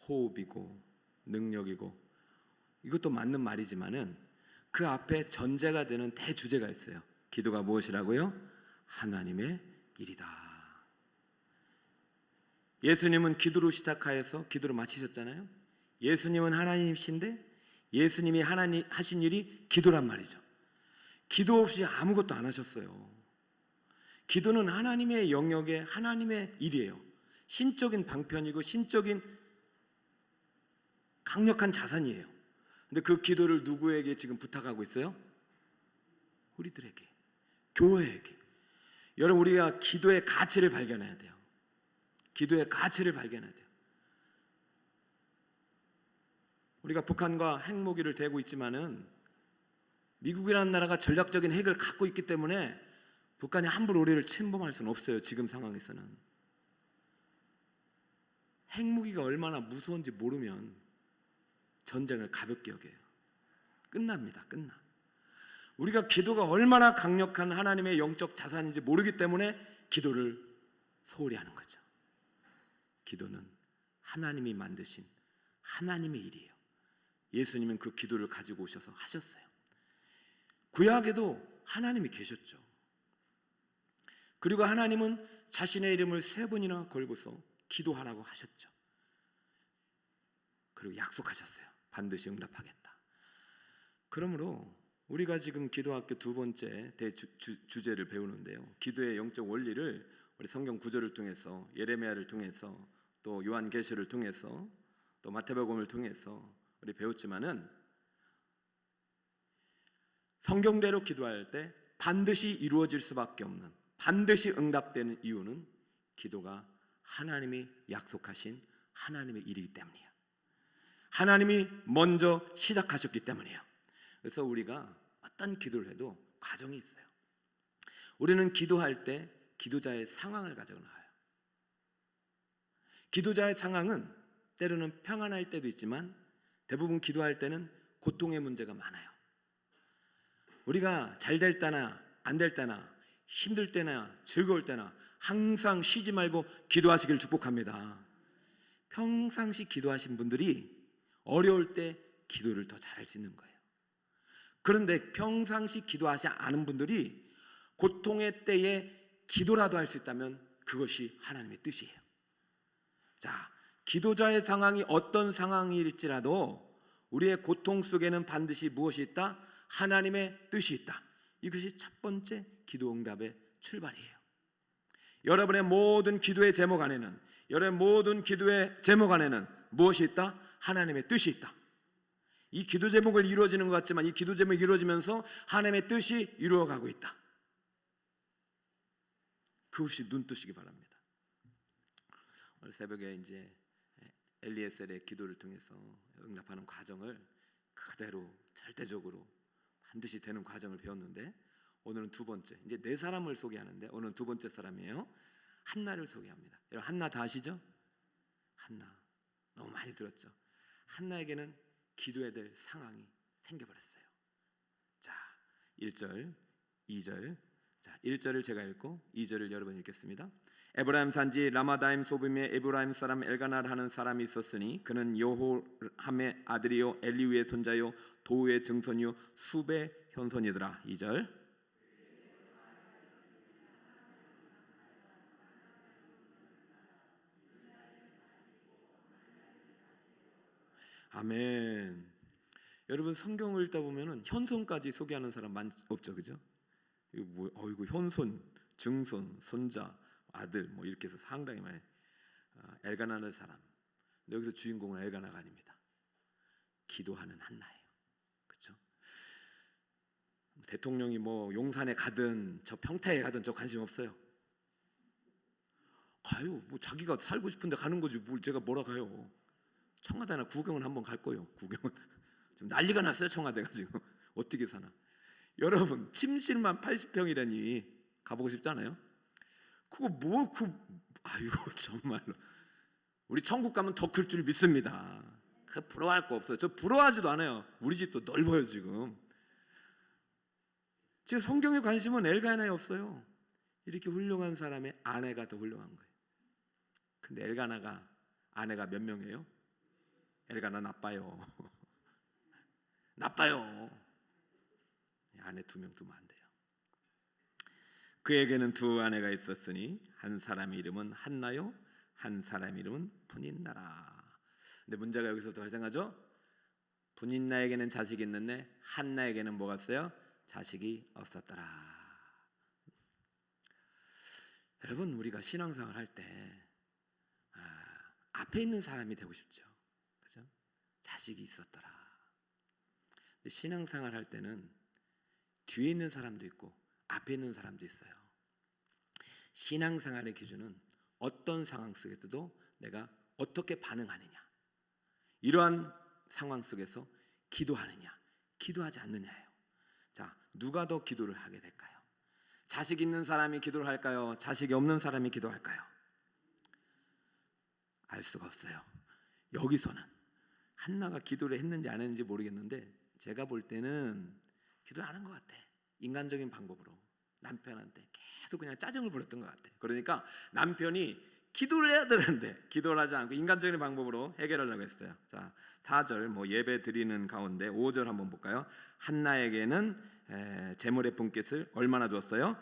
호흡이고 능력이고, 이것도 맞는 말이지만은 그 앞에 전제가 되는 대주제가 있어요. 기도가 무엇이라고요? 하나님의 일이다. 예수님은 기도로 시작하여서 기도로 마치셨잖아요. 예수님은 하나님이신데 예수님이 하나님 하신 일이 기도란 말이죠. 기도 없이 아무것도 안 하셨어요. 기도는 하나님의 영역에 하나님의 일이에요. 신적인 방편이고 신적인 강력한 자산이에요. 근데 그 기도를 누구에게 지금 부탁하고 있어요? 우리들에게, 교회에게. 여러분, 우리가 기도의 가치를 발견해야 돼요. 기도의 가치를 발견해야 돼요. 우리가 북한과 핵무기를 대고 있지만은 미국이라는 나라가 전략적인 핵을 갖고 있기 때문에 북한이 함부로 우리를 침범할 수는 없어요. 지금 상황에서는. 핵무기가 얼마나 무서운지 모르면 전쟁을 가볍게 여겨요. 끝납니다. 끝나. 우리가 기도가 얼마나 강력한 하나님의 영적 자산인지 모르기 때문에 기도를 소홀히 하는 거죠. 기도는 하나님이 만드신 하나님의 일이에요. 예수님은 그 기도를 가지고 오셔서 하셨어요. 구약에도 하나님이 계셨죠. 그리고 하나님은 자신의 이름을 3번이나 걸고서 기도하라고 하셨죠. 그리고 약속하셨어요. 반드시 응답하겠다. 그러므로 우리가 지금 기도학교 2번째 대주제를 배우는데요, 기도의 영적 원리를 우리 성경 구절을 통해서, 예레미야를 통해서, 또 요한계시를 통해서, 또 마태복음을 통해서 우리 배웠지만은, 성경대로 기도할 때 반드시 이루어질 수밖에 없는, 반드시 응답되는 이유는 기도가 하나님이 약속하신 하나님의 일이기 때문이에요. 하나님이 먼저 시작하셨기 때문이에요. 그래서 우리가 어떤 기도를 해도 과정이 있어요. 우리는 기도할 때 기도자의 상황을 가지고 나와요. 기도자의 상황은 때로는 평안할 때도 있지만 대부분 기도할 때는 고통의 문제가 많아요. 우리가 잘 될 때나 안 될 때나 힘들 때나 즐거울 때나 항상 쉬지 말고 기도하시길 축복합니다. 평상시 기도하신 분들이 어려울 때 기도를 더 잘할 수 있는 거예요. 그런데 평상시 기도하지 않은 분들이 고통의 때에 기도라도 할 수 있다면 그것이 하나님의 뜻이에요. 자, 기도자의 상황이 어떤 상황일지라도 우리의 고통 속에는 반드시 무엇이 있다? 하나님의 뜻이 있다. 이것이 첫 번째 기도 응답의 출발이에요. 여러분의 모든 기도의 제목 안에는, 여러분의 모든 기도의 제목 안에는 무엇이 있다? 하나님의 뜻이 있다. 이 기도 제목을 이루어지는 것 같지만 이 기도 제목이 이루어지면서 하나님의 뜻이 이루어가고 있다. 그것이 눈뜨시기 바랍니다. 오늘 새벽에 이제 엘리에셀의 기도를 통해서 응답하는 과정을 그대로 절대적으로 반드시 되는 과정을 배웠는데, 오늘은 2번째, 이제 4사람을 소개하는데 오늘은 2번째 사람이에요. 한나를 소개합니다. 여러분, 한나 다 아시죠? 한나 너무 많이 들었죠? 한나에게는 기도해야 될 상황이 생겨버렸어요. 자, 1절, 2절. 자, 1절을 제가 읽고 2절을 여러분 읽겠습니다. 에브라임 산지 라마다임 소빔에 에브라임 사람 엘가나를 하는 사람이 있었으니 그는 여호함의 아들이요 엘리우의 손자요 도우의 증손이요 숲의 현손이더라. 2절. 아멘. 여러분, 성경을 읽다 보면은 현손까지 소개하는 사람 없죠, 그죠? 이거 뭐, 이거 현손, 증손, 손자, 아들, 뭐 이렇게 해서 상당히 많이 엘가나는 사람. 근데 여기서 주인공은 엘가나가 아닙니다. 기도하는 한나예요, 그렇죠? 대통령이 뭐 용산에 가든 저 평택에 가든 저 관심 없어요. 가요. 뭐 자기가 살고 싶은데 가는 거지. 뭘 제가 뭐라 가요. 청와대나 구경은 한번 갈 거예요. 구경은 지금 난리가 났어요. 청와대가 지금 어떻게 사나. 여러분, 침실만 80평이라니 가보고 싶잖아요. 그거 뭐 아이고 정말로 우리 천국 가면 더 클 줄 믿습니다. 그 부러워할 거 없어요. 저 부러워하지도 않아요. 우리 집도 넓어요. 지금 성경에 관심은 엘가나에 없어요. 이렇게 훌륭한 사람의 아내가 더 훌륭한 거예요. 근데 엘가나가 아내가 몇 명이에요? 엘가나 나빠요. 나빠요. 아내 2명 두면 안 돼요. 그에게는 2 아내가 있었으니 한 사람의 이름은 한나요, 한 사람의 이름은 분인나라. 근데 문제가 여기서부터 발생하죠. 분인나에게는 자식이 있는데 한나에게는 뭐가 없어요? 자식이 없었더라. 여러분, 우리가 신앙생활 할 때 앞에 있는 사람이 되고 싶죠. 그죠? 자식이 있었더라. 근데 신앙생활 할 때는 뒤에 있는 사람도 있고 앞에 있는 사람도 있어요. 신앙생활의 기준은 어떤 상황 속에서도 내가 어떻게 반응하느냐, 이러한 상황 속에서 기도하느냐, 기도하지 않느냐예요. 자, 누가 더 기도를 하게 될까요? 자식 있는 사람이 기도를 할까요? 자식이 없는 사람이 기도할까요? 알 수가 없어요. 여기서는 한나가 기도를 했는지 안 했는지 모르겠는데 제가 볼 때는 기도를 안 한 것 같아. 인간적인 방법으로 남편한테 계속 그냥 짜증을 부렸던 것 같아. 그러니까 남편이 기도를 해야 되는데 기도를 하지 않고 인간적인 방법으로 해결하려고 했어요. 자, 4절 예배 드리는 가운데 5절 한번 볼까요? 한나에게는 재물의 분깃을 얼마나 줬어요?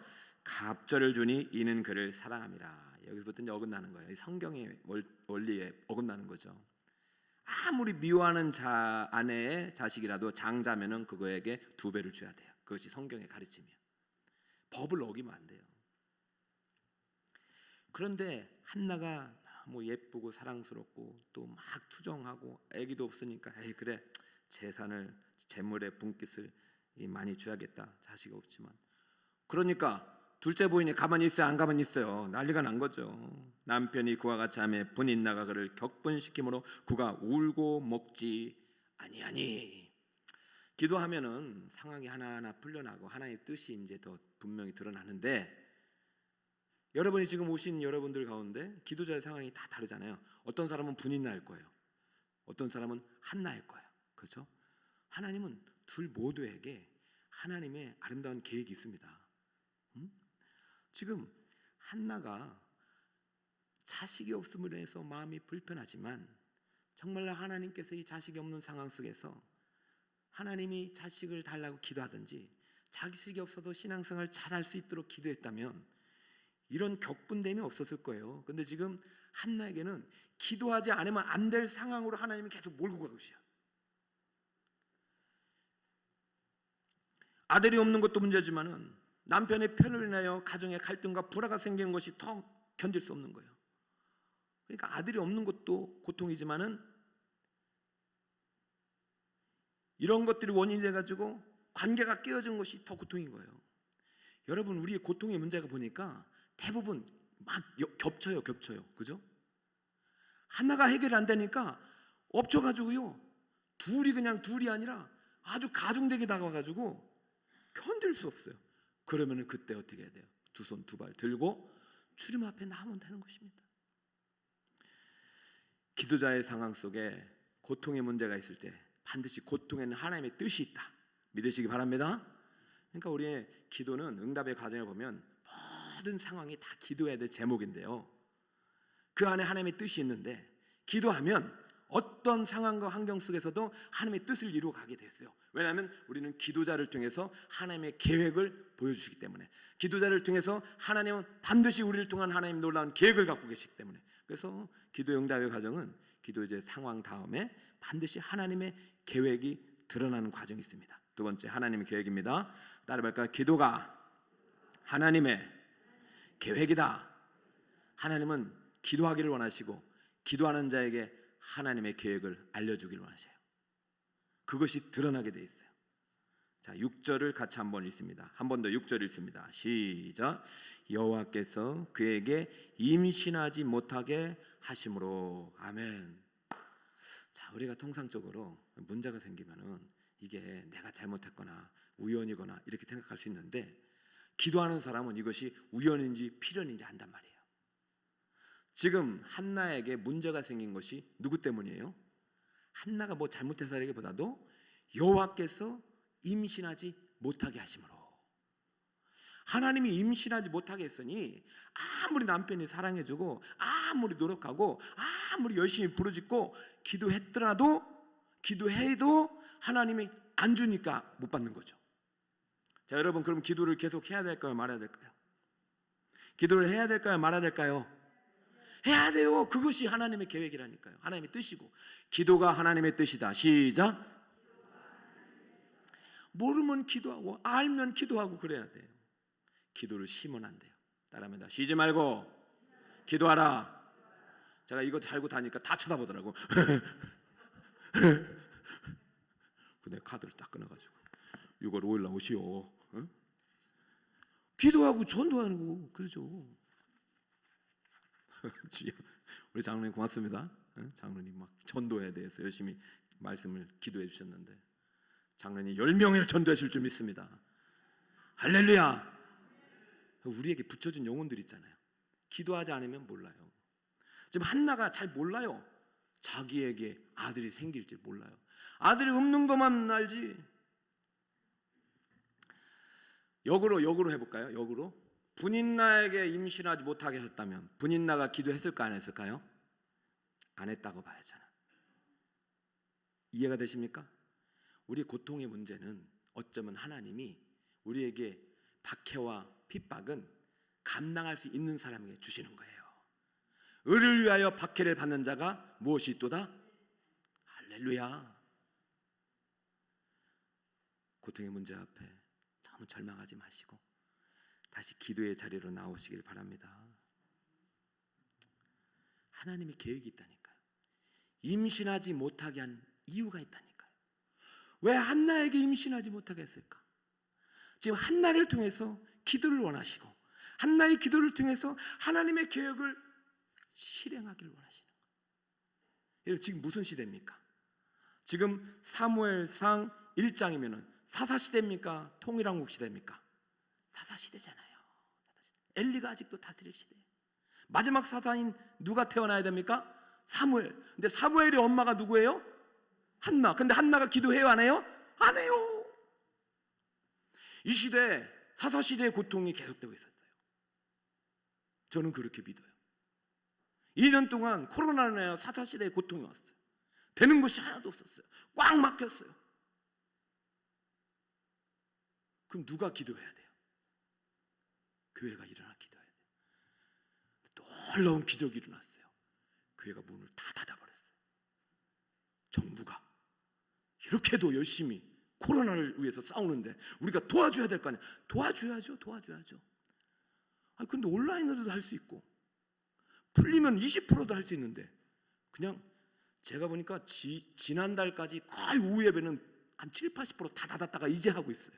갑절을 주니 이는 그를 사랑함이라. 여기서부터 이제 어긋나는 거예요. 이 성경의 원리에 어긋나는 거죠. 아무리 미워하는 아내의 자식이라도 장자면은 그거에게 2배를 줘야 돼요. 그것이 성경의 가르침이에요. 법을 어기면 안 돼요. 그런데 한나가 예쁘고 사랑스럽고 또 막 투정하고 아기도 없으니까 그래, 재물의 분깃을 많이 줘야겠다. 자식이 없지만. 그러니까 둘째 부인이 가만히 있어요, 안 가만히 있어요? 난리가 난 거죠. 남편이 그와 같이 하며 분인나가 그를 격분시키므로 그가 울고 먹지 아니하니. 기도하면은 상황이 하나하나 풀려나고 하나님의 뜻이 이제 더 분명히 드러나는데, 여러분이 지금 오신 여러분들 가운데 기도자의 상황이 다 다르잖아요. 어떤 사람은 분인나일 거예요. 어떤 사람은 한나일 거예요. 그렇죠? 하나님은 둘 모두에게 하나님의 아름다운 계획이 있습니다. 지금 한나가 자식이 없음으로 해서 마음이 불편하지만 정말로 하나님께서 이 자식이 없는 상황 속에서 하나님이 자식을 달라고 기도하든지 자식이 없어도 신앙생활 잘할 수 있도록 기도했다면 이런 격분됨이 없었을 거예요. 근데 지금 한나에게는 기도하지 않으면 안 될 상황으로 하나님이 계속 몰고 가고 있어요. 아들이 없는 것도 문제지만은 남편의 편을 인하여 가정의 갈등과 불화가 생기는 것이 더 견딜 수 없는 거예요. 그러니까 아들이 없는 것도 고통이지만은 이런 것들이 원인이 돼가지고 관계가 깨어진 것이 더 고통인 거예요. 여러분, 우리의 고통의 문제가 보니까 대부분 막 겹쳐요. 그죠? 하나가 해결이 안 되니까 엎쳐가지고요, 둘이 아니라 아주 가중되게 다가와가지고 견딜 수 없어요. 그러면은 그때 어떻게 해야 돼요? 2손 2발 들고 주님 앞에 나오면 되는 것입니다. 기도자의 상황 속에 고통의 문제가 있을 때 반드시 고통에는 하나님의 뜻이 있다. 믿으시기 바랍니다. 그러니까 우리의 기도는 응답의 과정을 보면 모든 상황이 다 기도해야 될 제목인데요, 그 안에 하나님의 뜻이 있는데 기도하면 어떤 상황과 환경 속에서도 하나님의 뜻을 이루어가게 됐어요. 왜냐하면 우리는 기도자를 통해서 하나님의 계획을 보여주시기 때문에, 기도자를 통해서 하나님은 반드시 우리를 통한 하나님 놀라운 계획을 갖고 계시기 때문에, 그래서 기도 응답의 과정은 기도의 상황 다음에 반드시 하나님의 계획이 드러나는 과정이 있습니다. 2번째, 하나님의 계획입니다. 따라볼까요? 기도가 하나님의 계획이다. 하나님은 기도하기를 원하시고 기도하는 자에게 하나님의 계획을 알려주기를 원하셔요. 그것이 드러나게 돼 있어요. 자, 6절을 같이 한번 읽습니다. 한 번 더 6절 읽습니다. 시작. 여호와께서 그에게 임신하지 못하게 하심으로. 아멘. 자, 우리가 통상적으로 문제가 생기면은 이게 내가 잘못했거나 우연이거나 이렇게 생각할 수 있는데, 기도하는 사람은 이것이 우연인지 필연인지 안단 말이에요. 지금 한나에게 문제가 생긴 것이 누구 때문이에요? 한나가 뭐 잘못해서라기보다도 여호와께서 임신하지 못하게 하심으로. 하나님이 임신하지 못하게 했으니 아무리 남편이 사랑해주고 아무리 노력하고 아무리 열심히 부르짖고 기도해도 하나님이 안 주니까 못 받는 거죠. 자, 여러분, 그럼 기도를 계속 해야 될까요? 말아야 될까요? 기도를 해야 될까요? 말아야 될까요? 해야 돼요. 그것이 하나님의 계획이라니까요. 하나님의 뜻이고. 기도가 하나님의 뜻이다. 시작. 모르면 기도하고 알면 기도하고 그래야 돼요. 기도를 쉬면 안 돼요. 따라합니다. 쉬지 말고 기도하라. 제가 이거 달고 다니까 다 쳐다보더라고. 근데 카드를 딱 끊어가지고 6월 5일 날 오시오. 응? 기도하고 전도하고 그러죠. 우리 장로님 고맙습니다. 장로님 막 전도에 대해서 열심히 말씀을 기도해 주셨는데 장로님 10명을 전도하실 줄 믿습니다. 할렐루야. 우리에게 붙여준 영혼들 있잖아요. 기도하지 않으면 몰라요. 지금 한나가 잘 몰라요. 자기에게 아들이 생길지 몰라요. 아들이 없는 것만 알지. 역으로 해볼까요? 역으로. 분인나에게 임신하지 못하게 하셨다면 분인나가 기도했을까 안 했을까요? 안 했다고 봐야잖아. 이해가 되십니까? 우리 고통의 문제는 어쩌면 하나님이 우리에게 박해와 핍박은 감당할 수 있는 사람에게 주시는 거예요. 의를 위하여 박해를 받는 자가 무엇이 있도다? 할렐루야. 고통의 문제 앞에 너무 절망하지 마시고 다시 기도의 자리로 나오시길 바랍니다. 하나님의 계획이 있다니까요. 임신하지 못하게 한 이유가 있다니까요. 왜 한나에게 임신하지 못하게 했을까? 지금 한나를 통해서 기도를 원하시고 한나의 기도를 통해서 하나님의 계획을 실행하길 원하시는 거예요. 여러분, 지금 무슨 시대입니까? 지금 사무엘상 1장이면 사사시대입니까? 통일왕국 시대입니까? 사사시대잖아요. 엘리가 아직도 다스릴 시대. 마지막 사사인 누가 태어나야 됩니까? 사무엘. 근데 사무엘의 엄마가 누구예요? 한나. 근데 한나가 기도해요? 안 해요? 안 해요. 이 시대 사사시대의 고통이 계속되고 있었어요. 저는 그렇게 믿어요. 2년 동안 코로나로 인하여 사사시대의 고통이 왔어요. 되는 것이 하나도 없었어요. 꽉 막혔어요. 그럼 누가 기도해야 돼요? 교회가 일어나 기도해야 돼요. 놀라운 기적이 일어났어요. 교회가 문을 다 닫아버렸어요. 정부가 이렇게도 열심히 코로나를 위해서 싸우는데 우리가 도와줘야 될 거 아니에요. 도와줘야죠. 근데 온라인으로도 할 수 있고 풀리면 20%도 할 수 있는데 그냥 제가 보니까 지난달까지 거의 오후 예배는 한 7, 80% 다 닫았다가 이제 하고 있어요.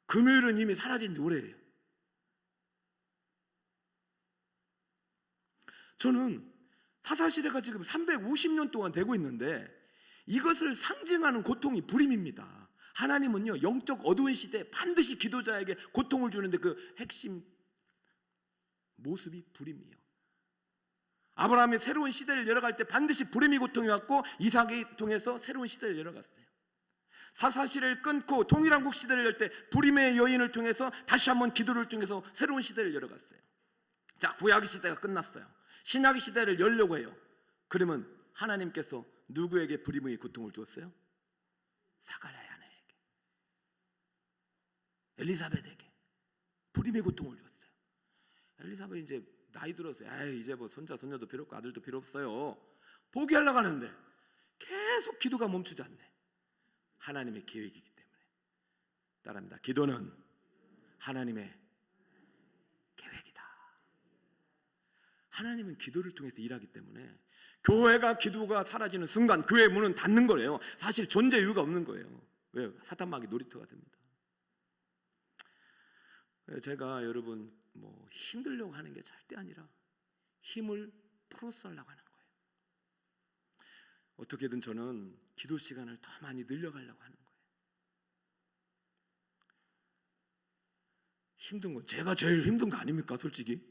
금요일은 이미 사라진 지 오래예요. 저는 사사시대가 지금 350년 동안 되고 있는데 이것을 상징하는 고통이 불임입니다. 하나님은요, 영적 어두운 시대에 반드시 기도자에게 고통을 주는데 그 핵심 모습이 불임이에요. 아브라함이 새로운 시대를 열어갈 때 반드시 불임이 고통이 왔고 이삭이 통해서 새로운 시대를 열어갔어요. 사사시대를 끊고 통일왕국 시대를 열 때 불임의 여인을 통해서 다시 한번 기도를 통해서 새로운 시대를 열어갔어요. 자, 구약 시대가 끝났어요. 신약 시대를 열려고 해요. 그러면 하나님께서 누구에게 불임의 고통을 주었어요? 사가랴의 아내에게, 엘리사벳에게 불임의 고통을 주었어요. 엘리사벳 이제 나이 들었어요. 이제 뭐 손자 손녀도 필요 없고 아들도 필요 없어요. 포기하려고 하는데 계속 기도가 멈추지 않네. 하나님의 계획이기 때문에. 따라합니다. 기도는 하나님의 계획이다. 하나님은 기도를 통해서 일하기 때문에 교회가 기도가 사라지는 순간 교회 문은 닫는 거예요. 사실 존재 이유가 없는 거예요. 왜요? 사탄마귀 놀이터가 됩니다. 제가 여러분 힘들려고 하는 게 절대 아니라 힘을 풀어쓰려고 하는 거예요. 어떻게든 저는 기도 시간을 더 많이 늘려가려고 하는 거예요. 힘든 건 제가 제일 힘든 거 아닙니까? 솔직히.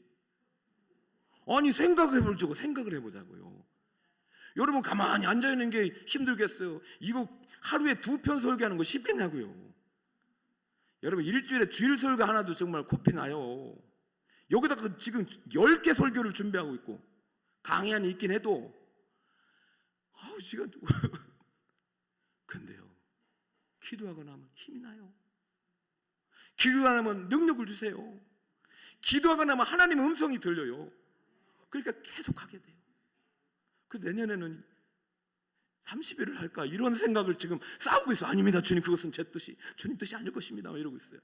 아니 생각을 해보자고요. 여러분 가만히 앉아있는 게 힘들겠어요? 이거 하루에 2편 설교하는 거 쉽겠냐고요. 여러분 일주일에 주일 설교 하나도 정말 코피 나요. 여기다가 지금 10개 설교를 준비하고 있고 강의안이 있긴 해도 시간 근데요, 기도하고 나면 힘이 나요. 기도하고 나면 능력을 주세요. 기도하고 나면 하나님의 음성이 들려요. 그러니까 계속 하게 돼요. 그래서 내년에는 30일을 할까 이런 생각을 지금 싸우고 있어요. 아닙니다 주님, 그것은 제 뜻이 주님 뜻이 아닐 것입니다 이러고 있어요.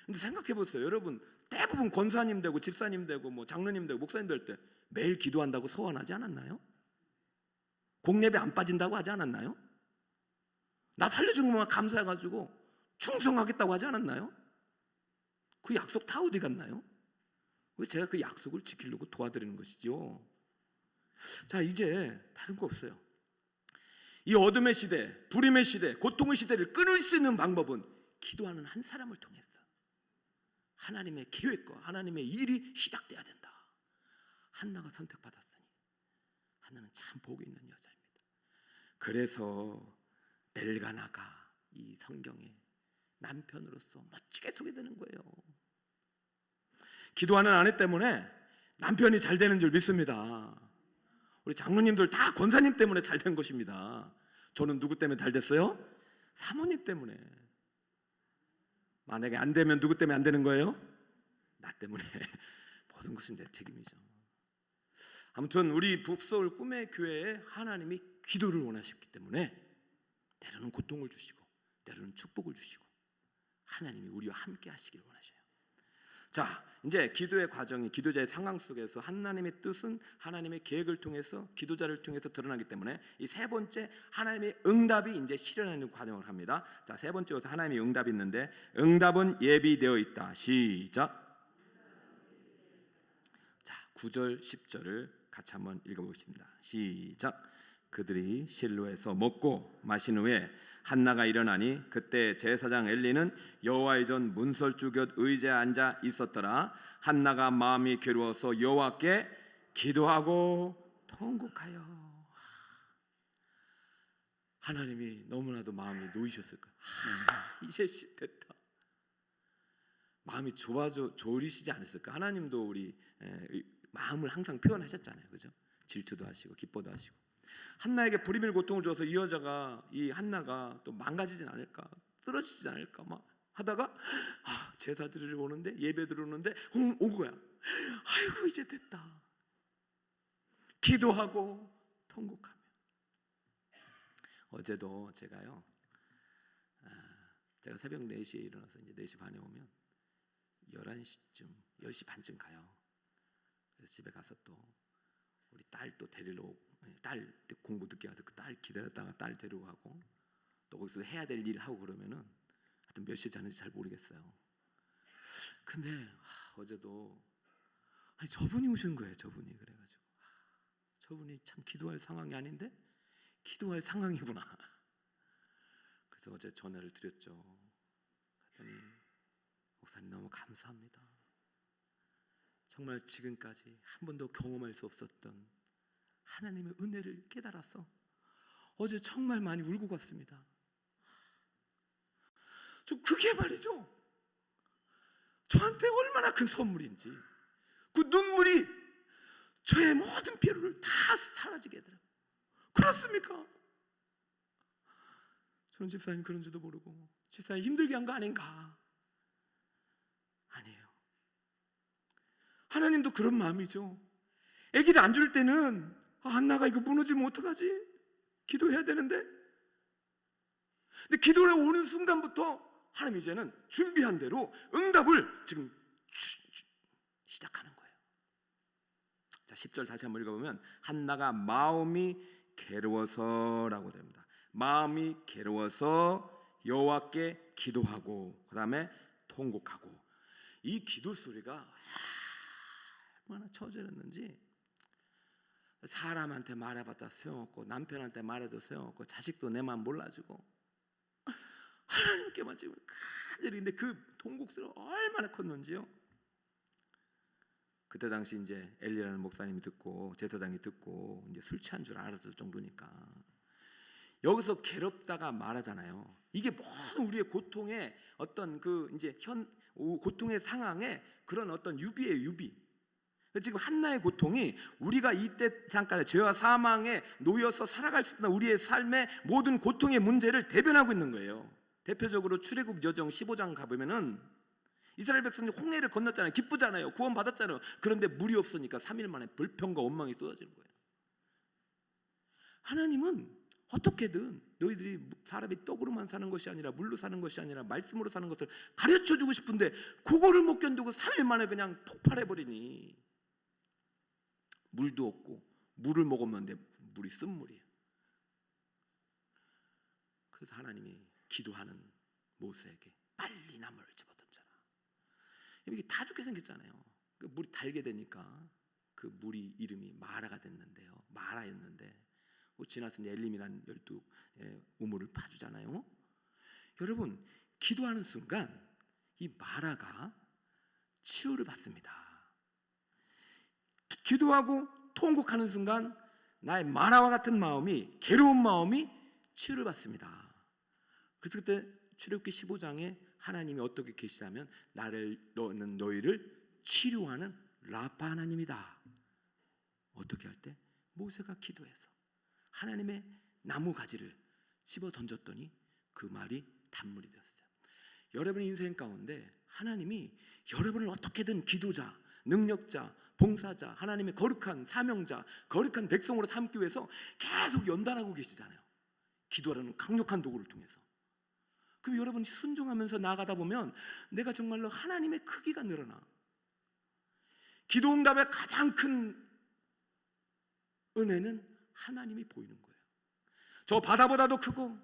근데 생각해 보세요. 여러분 대부분 권사님 되고 집사님 되고 뭐 장로님 되고 목사님 될 때 매일 기도한다고 서원하지 않았나요? 공예배 안 빠진다고 하지 않았나요? 나 살려준 것만 감사해가지고 충성하겠다고 하지 않았나요? 그 약속 다 어디 갔나요? 왜 제가 그 약속을 지키려고 도와드리는 것이죠. 자, 이제 다른 거 없어요. 이 어둠의 시대, 불임의 시대, 고통의 시대를 끊을 수 있는 방법은 기도하는 한 사람을 통해서 하나님의 계획과 하나님의 일이 시작돼야 된다. 한나가 선택받았으니 한나는 참 복이 있는 여자입니다. 그래서 엘가나가 이 성경에 남편으로서 멋지게 소개되는 거예요. 기도하는 아내 때문에 남편이 잘 되는 줄 믿습니다. 우리 장로님들 다 권사님 때문에 잘 된 것입니다. 저는 누구 때문에 잘 됐어요? 사모님 때문에. 만약에 안 되면 누구 때문에 안 되는 거예요? 나 때문에. 모든 것은 내 책임이죠. 아무튼 우리 북서울 꿈의 교회에 하나님이 기도를 원하셨기 때문에 때로는 고통을 주시고 때로는 축복을 주시고 하나님이 우리와 함께 하시기를 원하셔요. 자, 이제 기도의 과정이 기도자의 상황 속에서 하나님의 뜻은 하나님의 계획을 통해서 기도자를 통해서 드러나기 때문에 이 세 번째 하나님의 응답이 이제 실현하는 과정을 합니다. 자, 세 번째 여기서 하나님의 응답이 있는데 응답은 예비되어 있다. 시작. 자, 9절 10절을 같이 한번 읽어보겠습니다. 시작. 그들이 실로에서 먹고 마신 후에 한나가 일어나니 그때 제사장 엘리는 여호와의 전 문설주 곁 의자에 앉아 있었더라. 한나가 마음이 괴로워서 여호와께 기도하고 통곡하여. 하나님이 너무나도 마음이 놓이셨을 거야. 이제 됐다. 마음이 졸이시지 않았을까? 하나님도 우리 마음을 항상 표현하셨잖아요, 그죠? 질투도 하시고 기뻐도 하시고. 한나에게 불임의 고통을 줘서 이 여자가 이 한나가 또 망가지진 않을까, 쓰러지지 않을까 막 하다가 제사 드리러 오는데 예배 들어오는데 온 거야. 아이고 이제 됐다. 기도하고 통곡하며. 어제도 제가요, 제가 새벽 4시에 일어나서 이제 4시 반에 오면 11시쯤 10시 반쯤 가요. 그래서 집에 가서 또 우리 딸 또 데리러, 딸 공부 늦게 하도 그 딸 기다렸다가 딸 데리고 가고 또 거기서 해야 될 일 하고 그러면은 하여튼 몇 시에 자는지 잘 모르겠어요. 근데 어제도 저분이 오신 거예요. 저분이. 그래가지고 저분이 참 기도할 상황이 아닌데 기도할 상황이구나. 그래서 어제 전화를 드렸죠. 그랬더니 목사님 너무 감사합니다. 정말 지금까지 한 번도 경험할 수 없었던 하나님의 은혜를 깨달아서 어제 정말 많이 울고 갔습니다. 저 그게 말이죠, 저한테 얼마나 큰 선물인지. 그 눈물이 저의 모든 피로를 다 사라지게 하더라고요. 그렇습니까? 저는 집사님 그런지도 모르고 집사님 힘들게 한 거 아닌가? 아니에요. 하나님도 그런 마음이죠. 아기를 안 줄 때는 한나가 이거 무너지면 어떡하지? 기도해야 되는데. 근데 기도를 오는 순간부터 하나님 이제는 준비한 대로 응답을 지금 시작하는 거예요. 자, 10절 다시 한번 읽어보면 한나가 마음이 괴로워서라고 됩니다. 마음이 괴로워서 여호와께 기도하고 그 다음에 통곡하고. 이 기도 소리가 얼마나 처절했는지. 사람한테 말해봤자 소용없고 남편한테 말해도 소용없고 자식도 내 마음 몰라주고 하나님께만 지금 간절히. 근데 그 통곡스러워 얼마나 컸는지요. 그때 당시 이제 엘리라는 목사님이 듣고 제사장이 듣고 이제 술 취한 줄 알았을 정도니까 여기서 괴롭다가 말하잖아요. 이게 모든 우리의 고통의 어떤 그 이제 고통의 상황에 그런 어떤 유비예요, 유비. 지금 한나의 고통이 우리가 이때 잠깐 죄와 사망에 놓여서 살아갈 수 있는 우리의 삶의 모든 고통의 문제를 대변하고 있는 거예요. 대표적으로 출애굽 여정 15장 가보면은 이스라엘 백성이 홍해를 건넜잖아요. 기쁘잖아요. 구원 받았잖아요. 그런데 물이 없으니까 3일 만에 불평과 원망이 쏟아지는 거예요. 하나님은 어떻게든 너희들이 사람이 떡으로만 사는 것이 아니라 물로 사는 것이 아니라 말씀으로 사는 것을 가르쳐주고 싶은데 그거를 못 견디고 3일 만에 그냥 폭발해버리니 물도 없고 물을 먹었는데 물이 쓴물이에요. 그래서 하나님이 기도하는 모세에게 빨리 나무를 집어던져라. 이게 다 죽게 생겼잖아요. 그 물이 달게 되니까 그 물이 이름이 마라가 됐는데요. 마라였는데 지나서 엘림이라는 12 우물을 파주잖아요. 여러분, 기도하는 순간 이 마라가 치유를 받습니다. 기도하고 통곡하는 순간 나의 마라와 같은 마음이, 괴로운 마음이 치유를 받습니다. 그래서 그때 출애굽기 15장에 하나님이 어떻게 계시냐면 너는 너희를 치료하는 라파 하나님이다. 어떻게 할 때? 모세가 기도해서 하나님의 나무 가지를 집어 던졌더니 그 말이 단물이 되었어요. 여러분의 인생 가운데 하나님이 여러분을 어떻게든 기도자, 능력자, 봉사자, 하나님의 거룩한 사명자, 거룩한 백성으로 삼기 위해서 계속 연단하고 계시잖아요. 기도라는 강력한 도구를 통해서. 그럼 여러분이 순종하면서 나아가다 보면 내가 정말로 하나님의 크기가 늘어나. 기도응답의 가장 큰 은혜는 하나님이 보이는 거예요. 저 바다보다도 크고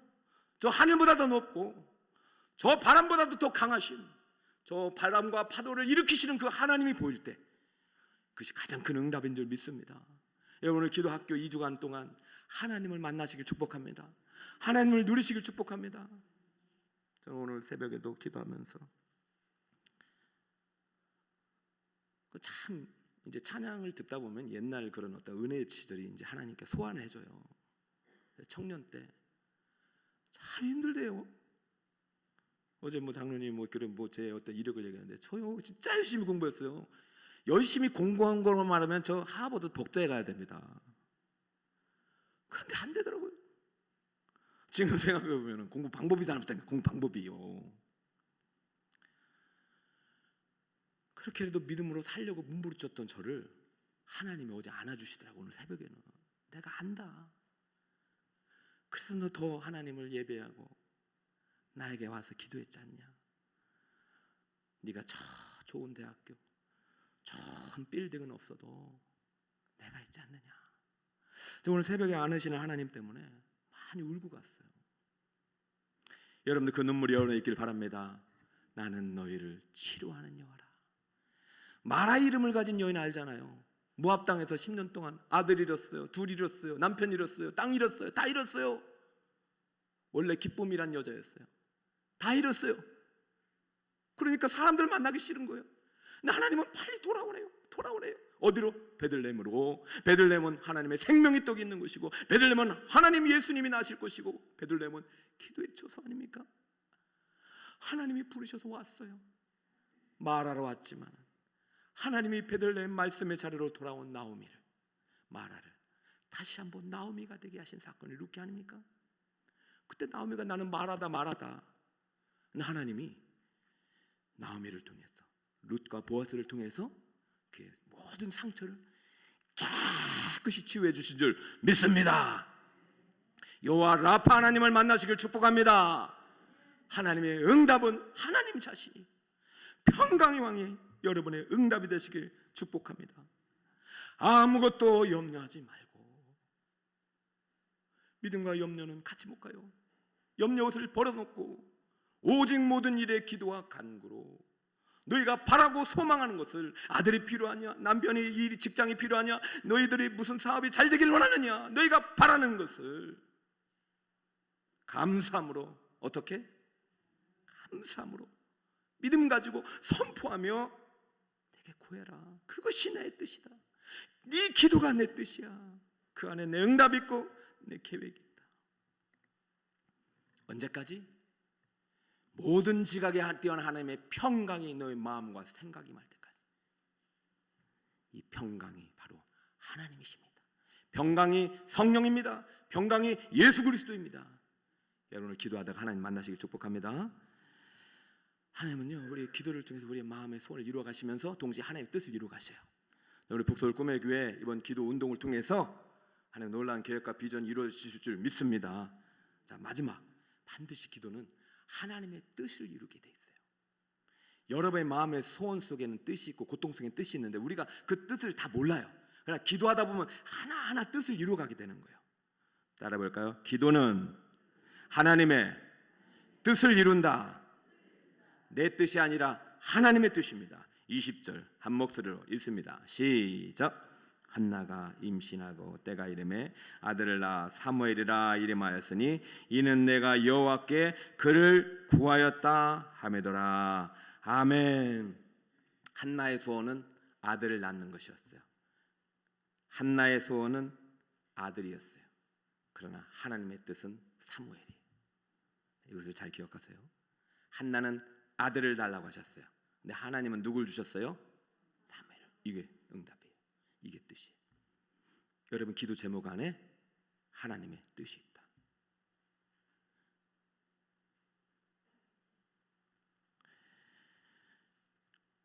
저 하늘보다도 높고 저 바람보다도 더 강하신 저 바람과 파도를 일으키시는 그 하나님이 보일 때 그것이 가장 큰 응답인 줄 믿습니다. 오늘 기도학교 2주간 동안 하나님을 만나시길 축복합니다. 하나님을 누리시길 축복합니다. 저는 오늘 새벽에도 기도하면서 참 이제 찬양을 듣다 보면 옛날 그런 어떤 은혜의 시절이 이제 하나님께 소환을 해줘요. 청년 때 참 힘들대요. 어제 장로님 그런 제 어떤 이력을 얘기하는데 저요 진짜 열심히 공부했어요. 열심히 공부한 걸로 말하면 저 하버드 복도에 가야 됩니다. 그런데 안 되더라고요. 지금 생각해 보면 공부 방법이 잘못된 공부 방법이요. 그렇게 해도 믿음으로 살려고 몸부림쳤던 저를 하나님이 어제 안아주시더라고. 오늘 새벽에는 내가 안다. 그래서 너 더 하나님을 예배하고 나에게 와서 기도했지 않냐. 네가 저 좋은 대학교 좋은 빌딩은 없어도 내가 있지 않느냐. 오늘 새벽에 안으시는 하나님 때문에 많이 울고 갔어요. 여러분들 그 눈물이 여러분에 있길 바랍니다. 나는 너희를 치료하는 여호와라. 마라 이름을 가진 여인 알잖아요. 모압 땅에서 10년 동안 아들 잃었어요, 둘 잃었어요, 남편 잃었어요, 땅 잃었어요, 다 잃었어요. 원래 기쁨이란 여자였어요. 다 잃었어요. 그러니까 사람들 만나기 싫은 거예요. 근데 하나님은 빨리 돌아오래요. 어디로? 베들레헴으로. 베들레헴은 하나님의 생명의 떡이 있는 곳이고, 베들레헴은 하나님 예수님이 나실 곳이고, 베들레헴은 기도의 처소 아닙니까? 하나님이 부르셔서 왔어요. 말하러 왔지만 하나님이 베들레헴 말씀의 자리로 돌아온 나오미를, 마라를 다시 한번 나오미가 되게 하신 사건이 룻기 아닙니까? 그때 나오미가 나는 말하다. 근데 하나님이 나오미를 통해서, 룻과 보아스를 통해서 그의 모든 상처를 깨끗이 치유해 주신 줄 믿습니다. 여호와 라파 하나님을 만나시길 축복합니다. 하나님의 응답은 하나님 자신이, 평강의 왕이 여러분의 응답이 되시길 축복합니다. 아무것도 염려하지 말고. 믿음과 염려는 같이 못 가요. 염려 옷을 벌어놓고 오직 모든 일에 기도와 간구로 너희가 바라고 소망하는 것을, 아들이 필요하냐, 남편이 이 직장이 필요하냐, 너희들이 무슨 사업이 잘 되길 원하느냐, 너희가 바라는 것을 감사함으로, 어떻게? 감사함으로 믿음 가지고 선포하며 내게 구해라. 그것이 내 뜻이다. 네 기도가 내 뜻이야. 그 안에 내 응답이 있고 내 계획이 있다. 언제까지? 모든 지각에 뛰어난 하나님의 평강이 너의 마음과 생각이 말 때까지. 이 평강이 바로 하나님이십니다. 평강이 성령입니다. 평강이 예수 그리스도입니다. 여러분을 기도하다가 하나님 만나시길 축복합니다. 하나님은요, 우리의 기도를 통해서 우리의 마음의 소원을 이루어 가시면서 동시에 하나님의 뜻을 이루어 가셔요. 우리 북서울 꿈의 교회 이번 기도 운동을 통해서 하나님 놀라운 계획과 비전이 이루어지실 줄 믿습니다. 자, 마지막, 반드시 기도는 하나님의 뜻을 이루게 돼 있어요. 여러분의 마음의 소원 속에는 뜻이 있고 고통 속에는 뜻이 있는데 우리가 그 뜻을 다 몰라요. 그러나 기도하다 보면 하나하나 뜻을 이루어가게 되는 거예요. 따라 볼까요? 기도는 하나님의 뜻을 이룬다. 내 뜻이 아니라 하나님의 뜻입니다. 20절 한 목소리로 읽습니다. 시작. 한나가 임신하고 때가 이름에 아들을 낳아 사무엘이라 이름하였으니 이는 내가 여호와께 그를 구하였다 하매더라. 아멘. 한나의 소원은 아들을 낳는 것이었어요. 한나의 소원은 아들이었어요. 그러나 하나님의 뜻은 사무엘이에요. 이것을 잘 기억하세요. 한나는 아들을 달라고 하셨어요. 근데 하나님은 누굴 주셨어요? 사무엘을. 이게 응답이에요. 이게 뜻이에요. 여러분 기도 제목 안에 하나님의 뜻이 있다.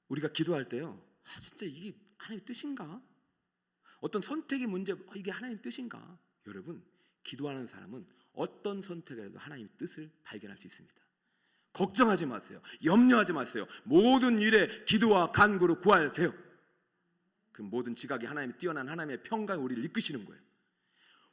우리가 기도할 때요, 진짜 이게 하나님의 뜻인가? 어떤 선택의 문제, 이게 하나님의 뜻인가? 여러분 기도하는 사람은 어떤 선택을 해도 하나님의 뜻을 발견할 수 있습니다. 걱정하지 마세요. 염려하지 마세요. 모든 일에 기도와 간구로 구하세요. 그 모든 지각이 하나님의 뛰어난 하나님의 평강이 우리를 이끄시는 거예요.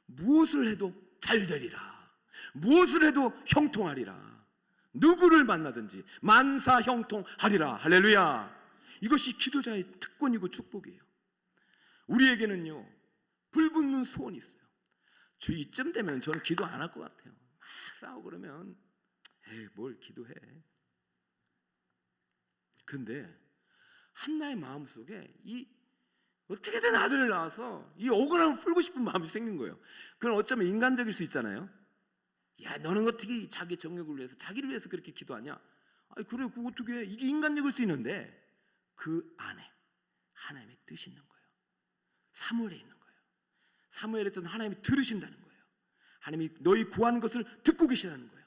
무엇을 해도 잘 되리라. 무엇을 해도 형통하리라. 누구를 만나든지 만사 형통하리라. 할렐루야. 이것이 기도자의 특권이고 축복이에요. 우리에게는요, 불붙는 소원이 있어요. 저 이쯤 되면 저는 기도 안 할 것 같아요. 막 싸우고 그러면 에이 뭘 기도해. 근데 한나의 마음속에 이 어떻게든 아들을 낳아서 이 억울함을 풀고 싶은 마음이 생긴 거예요. 그건 어쩌면 인간적일 수 있잖아요. 야, 너는 어떻게 자기 정욕을 위해서, 자기를 위해서 그렇게 기도하냐? 아니 그래, 그거 어떻게 해? 이게 인간적일 수 있는데 그 안에 하나님의 뜻이 있는 거예요. 사무엘에 있는 거예요. 사무엘의 뜻은 하나님이 들으신다는 거예요. 하나님이 너희 구한 것을 듣고 계시다는 거예요.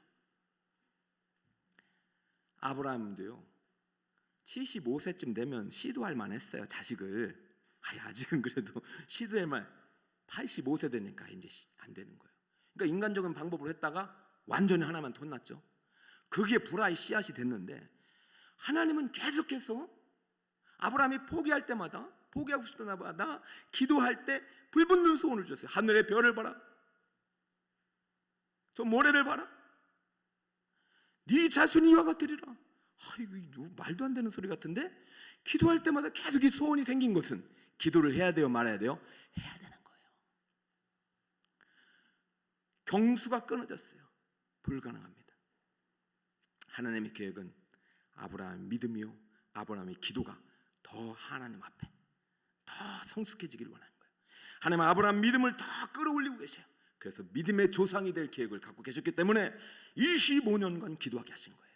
아브라함도요, 75세쯤 되면 시도할 만했어요. 자식을. 아직은 그래도 시도할 만, 85세 되니까 이제 안 되는 거예요. 그러니까 인간적인 방법으로 했다가 완전히 하나님한테 혼났죠. 그게 불화의 씨앗이 됐는데 하나님은 계속해서 아브라함이 포기할 때마다, 포기하고 싶던 때마다 기도할 때 불붙는 소원을 주셨어요. 하늘의 별을 봐라, 저 모래를 봐라, 네 자손이 이와 같으리라. 이거 말도 안 되는 소리 같은데 기도할 때마다 계속 이 소원이 생긴 것은 기도를 해야 돼요, 말아야 돼요? 해야 되는 거예요. 경수가 끊어졌어요. 불가능합니다. 하나님의 계획은 아브라함의 믿음이요, 아브라함의 기도가 더 하나님 앞에 더 성숙해지길 원하는 거예요. 하나님은 아브라함 믿음을 더 끌어올리고 계셔요. 그래서 믿음의 조상이 될 계획을 갖고 계셨기 때문에 25년간 기도하게 하신 거예요.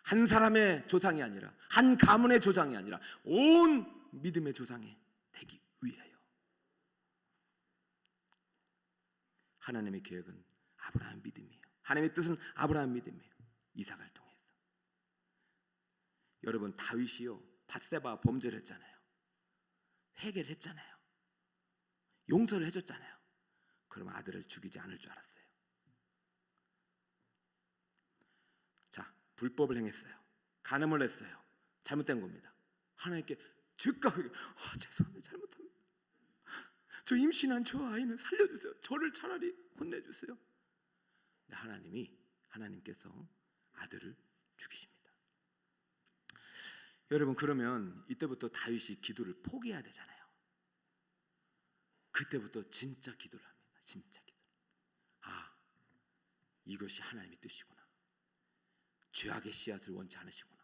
한 사람의 조상이 아니라, 한 가문의 조상이 아니라 온 믿음의 조상이 되기 위하여. 하나님의 계획은 아브라함 믿음이에요. 하나님의 뜻은 아브라함 믿음이에요. 이삭을 통해서. 여러분 다윗이요, 밧세바 범죄를 했잖아요. 회개를 했잖아요. 용서를 해줬잖아요. 그럼 아들을 죽이지 않을 줄 알았어요. 자, 불법을 행했어요. 간음을 했어요. 잘못된 겁니다. 하나님께 즉각하게 죄송합니다, 잘못합니다. 저 임신한 저 아이는 살려주세요. 저를 차라리 혼내주세요. 근데 하나님께서 아들을 죽이십니다. 여러분 그러면 이때부터 다윗이 기도를 포기해야 되잖아요. 그때부터 진짜 기도를 합니다. 진짜 기도. 이것이 하나님의 뜻이구나. 죄악의 씨앗을 원치 않으시구나.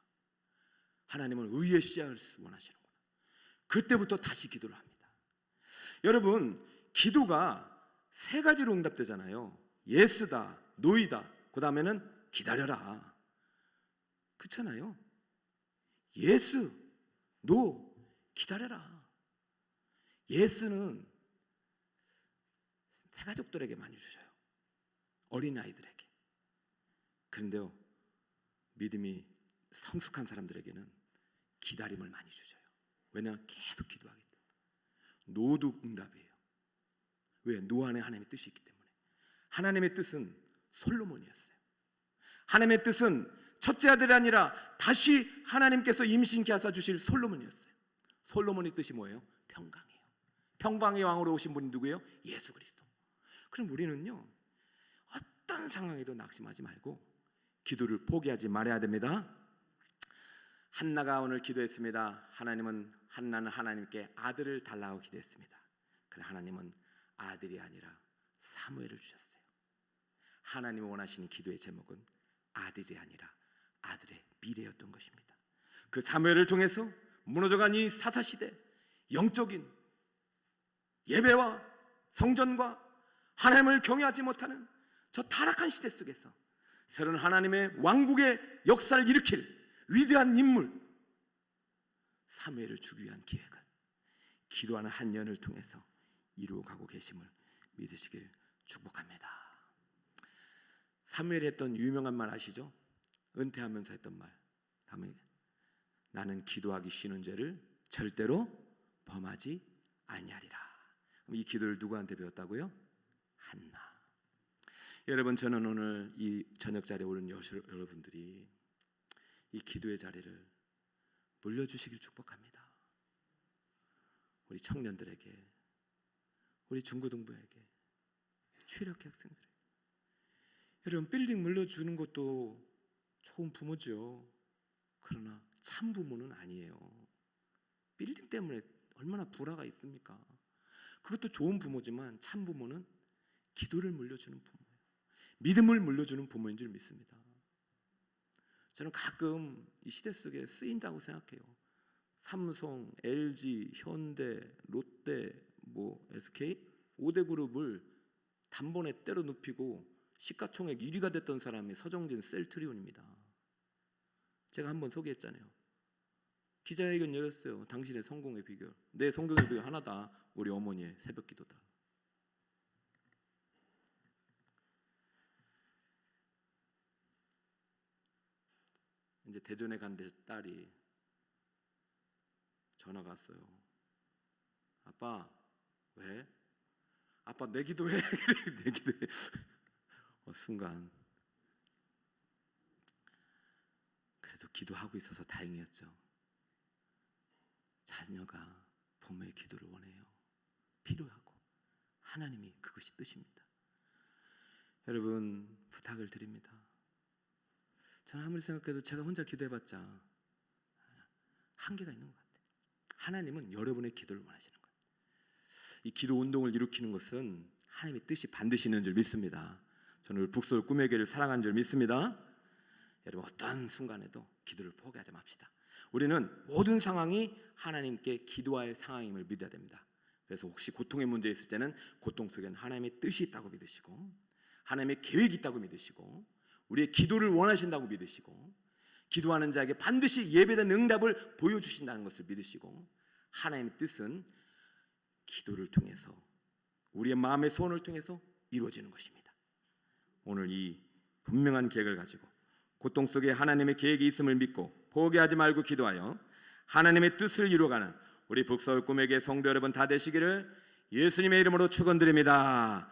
하나님은 의의 씨앗을 원하시는구나. 그때부터 다시 기도를 합니다. 여러분 기도가 세 가지로 응답되잖아요. 예스다, 노이다, 그 다음에는 기다려라. 그렇잖아요. 예스, 노, 기다려라. 예스는 새가족들에게 많이 주셔요. 어린아이들에게. 그런데요, 믿음이 성숙한 사람들에게는 기다림을 많이 주셔요. 왜냐하면 계속 기도하기 때문에. 노도 응답이에요. 왜? 노 안에 하나님의 뜻이 있기 때문에. 하나님의 뜻은 솔로몬이었어요. 하나님의 뜻은 첫째 아들이 아니라 다시 하나님께서 임신케 하사 주실 솔로몬이었어요. 솔로몬의 뜻이 뭐예요? 평강이에요. 평강의 왕으로 오신 분이 누구예요? 예수 그리스도. 그럼 우리는요, 어떤 상황에도 낙심하지 말고 기도를 포기하지 말아야 됩니다. 한나가 오늘 기도했습니다. 한나는 하나님께 아들을 달라고 기도했습니다. 그러나 하나님은 아들이 아니라 사무엘을 주셨어요. 하나님이 원하시는 기도의 제목은 아들이 아니라 아들의 미래였던 것입니다. 그 사무엘을 통해서 무너져간 이 사사시대, 영적인 예배와 성전과 하나님을 경외하지 못하는 저 타락한 시대 속에서 새로운 하나님의 왕국의 역사를 일으킬 위대한 인물 사무엘을 주기 위한 계획을 기도하는 한 년을 통해서 이루어가고 계심을 믿으시길 축복합니다. 사무엘이 했던 유명한 말 아시죠? 은퇴하면서 했던 말. 나는 기도하기 쉬는 죄를 절대로 범하지 아니하리라. 이 기도를 누구한테 배웠다고요? 한나. 여러분, 저는 오늘 이 저녁 자리에 오는 여러분들이 이 기도의 자리를 물려주시길 축복합니다. 우리 청년들에게, 우리 중고등부에게, 취력회 학생들에게. 여러분, 빌딩 물려주는 것도 좋은 부모죠. 그러나 참 부모는 아니에요. 빌딩 때문에 얼마나 불화가 있습니까? 그것도 좋은 부모지만 참 부모는 기도를 물려주는 부모예요. 믿음을 물려주는 부모인 줄 믿습니다. 저는 가끔 이 시대 속에 쓰인다고 생각해요. 삼성, LG, 현대, 롯데, SK 5대 그룹을 단번에 때려 눕히고 시가총액 1위가 됐던 사람이 서정진 셀트리온입니다. 제가 한번 소개했잖아요. 기자회견 열었어요. 당신의 성공의 비결. 내 성공의 비결 하나다. 우리 어머니의 새벽기도다. 이제 대전에 간데 딸이 전화가 왔어요. 아빠, 왜? 아빠 내 기도해. 내 기도해. 순간 그래도 기도하고 있어서 다행이었죠. 자녀가 부모의 기도를 원해요. 필요하고 하나님이 그것이 뜻입니다. 여러분, 부탁을 드립니다. 저는 아무리 생각해도 제가 혼자 기도해봤자 한계가 있는 것 같아요. 하나님은 여러분의 기도를 원하시는 거예요. 이 기도 운동을 일으키는 것은 하나님의 뜻이 반드시 있는 줄 믿습니다. 저는 북서울 꿈의 교회를 사랑하는 줄 믿습니다. 여러분, 어떤 순간에도 기도를 포기하지 맙시다. 우리는 모든 상황이 하나님께 기도할 상황임을 믿어야 됩니다. 그래서 혹시 고통의 문제 있을 때는 고통 속에는 하나님의 뜻이 있다고 믿으시고, 하나님의 계획이 있다고 믿으시고, 우리의 기도를 원하신다고 믿으시고, 기도하는 자에게 반드시 예배된 응답을 보여주신다는 것을 믿으시고, 하나님의 뜻은 기도를 통해서, 우리의 마음의 소원을 통해서 이루어지는 것입니다. 오늘 이 분명한 계획을 가지고 고통 속에 하나님의 계획이 있음을 믿고 포기하지 말고 기도하여 하나님의 뜻을 이루어가는 우리 북서울 꿈의 교회 성도 여러분 다 되시기를 예수님의 이름으로 축원드립니다.